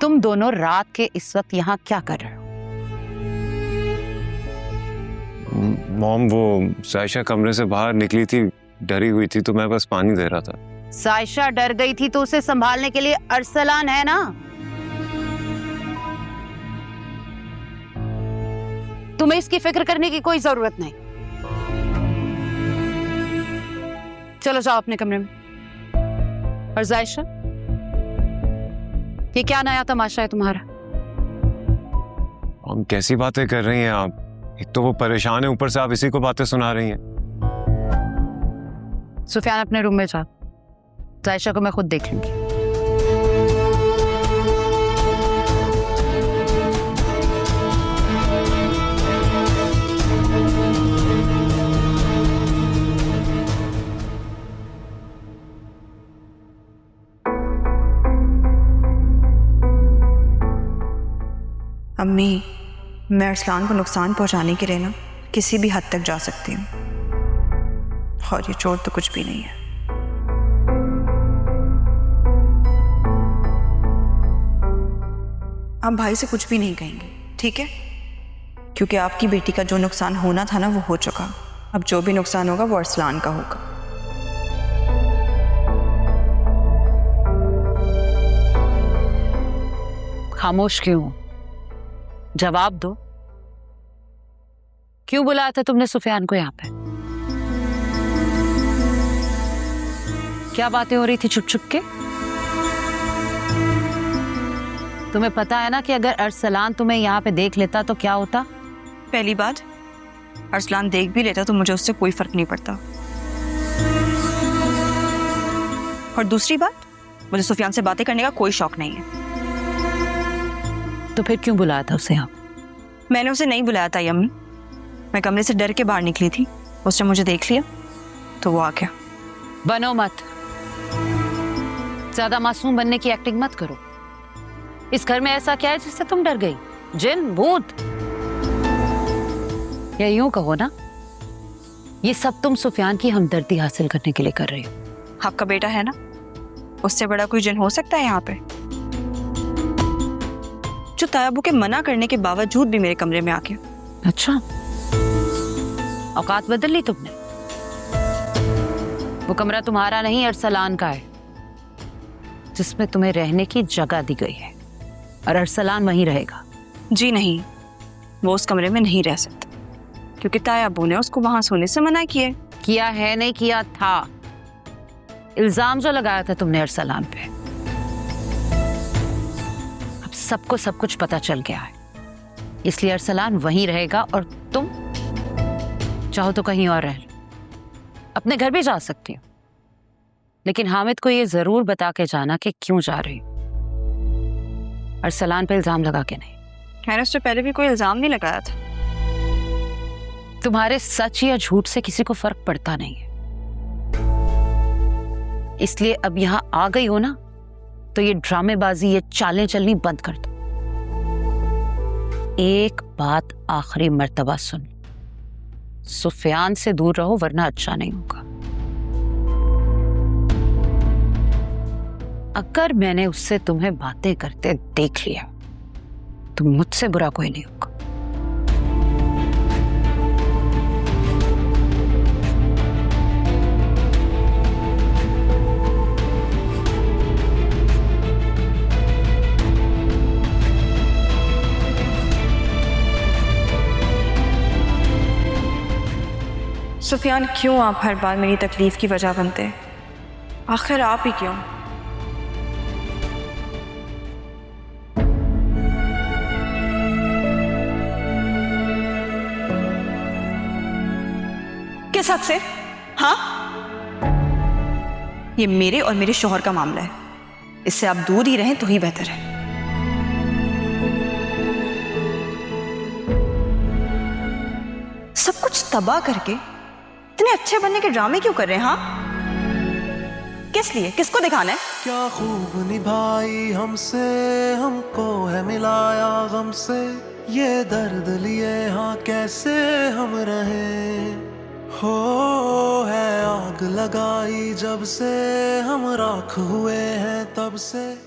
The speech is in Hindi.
तुम दोनों रात के इस वक्त यहाँ क्या कर रहे हो? मॉम, वो साइशा कमरे से बाहर निकली थी, डरी हुई थी, तो मैं बस पानी दे रहा था। साइशा डर गई थी तो उसे संभालने के लिए अरसलान है ना। तुम्हें इसकी फिक्र करने की कोई जरूरत नहीं। चलो जाओ अपने कमरे में। और जायशा, ये क्या नया तमाशा है तुम्हारा? हम कैसी बातें कर रही हैं आप? एक तो वो परेशान है, ऊपर से आप इसी को बातें सुना रही हैं। सुफियान, अपने रूम में जा। जायशा को मैं खुद देख लूंगी। अम्मी, मैं अरसलान को नुकसान पहुंचाने के लिए ना किसी भी हद तक जा सकती हूँ, और ये चोट तो कुछ भी नहीं है। आप भाई से कुछ भी नहीं कहेंगे, ठीक है? क्योंकि आपकी बेटी का जो नुकसान होना था ना, वो हो चुका। अब जो भी नुकसान होगा वो अरसलान का होगा। खामोश क्यों? जवाब दो। क्यों बुलाया था तुमने सुफियान को यहाँ पे? क्या बातें हो रही थी छुप छुप के? तुम्हें पता है ना कि अगर अरसलान तुम्हें यहाँ पे देख लेता तो क्या होता? पहली बात, अरसलान देख भी लेता तो मुझे उससे कोई फर्क नहीं पड़ता। और दूसरी बात, मुझे सुफियान से बातें करने का कोई शौक नहीं है। तो फिर क्यों बुलाया था उसे यहाँ? मैंने उसे नहीं बुलाया था यम्मी। मैं कमरे से डर के बाहर निकली थी, उसने मुझे देख लिया तो वो आ गया। बनो मत, ज्यादा मासूम बनने की एक्टिंग मत करो। इस घर में ऐसा क्या है जिससे तुम डर गई? जिन, भूत, या यूं कहो ना, ये सब तुम सुफियान की हमदर्दी हासिल करने के लिए कर रही हो। आपका बेटा है ना, उससे बड़ा कोई जिन हो सकता है यहाँ पे? जो तायाबू के मना करने के बावजूद भी मेरे कमरे में आ गया। अच्छा, औकात बदल ली तुमने। वो कमरा तुम्हारा नहीं, अरसलान का है, जिसमें तुम्हें रहने की जगह दी गई है, और अरसलान वहीं रहेगा। जी नहीं, वो उस कमरे में नहीं रह सकता, क्योंकि तायाबू ने उसको वहां सोने से मना किया। किया है नहीं किया था? इल्जाम जो लगाया था तुमने अरसलान पे, अब सबको सब कुछ पता चल गया है, इसलिए अरसलान वहीं रहेगा और तुम चाहो तो कहीं और रह लो। अपने घर भी जा सकती हो, लेकिन हामिद को ये जरूर बता के जाना कि क्यों जा रही हो। अरसलान पे इल्जाम लगा के नहीं। मैंने उससे पहले भी कोई इल्जाम नहीं लगाया था। तुम्हारे सच या झूठ से किसी को फर्क पड़ता नहीं है, इसलिए अब यहां आ गई हो ना, तो ये ड्रामेबाजी, ये चालें चलनी बंद कर दो। एक बात आखिरी मर्तबा सुन, सुफियान से दूर रहो वरना अच्छा नहीं होगा। अगर मैंने उससे तुम्हें बातें करते देख लिया तो मुझसे बुरा कोई नहीं होगा। सुफियान, क्यों आप हर बार मेरी तकलीफ की वजह बनते हैं? आखिर आप ही क्यों? किस हक से? हाँ, ये मेरे और मेरे शौहर का मामला है, इससे आप दूर ही रहें तो ही बेहतर है। सब कुछ तबाह करके इतने अच्छे बनने के ड्रामे क्यों कर रहे हैं? हाँ, किस लिए, किसको दिखाना है? क्या खूब निभाई हमसे, हमको है मिलाया गम से, ये दर्द लिए हाँ कैसे हम रहे। हो है आग लगाई जब से, हम राख हुए हैं तब से।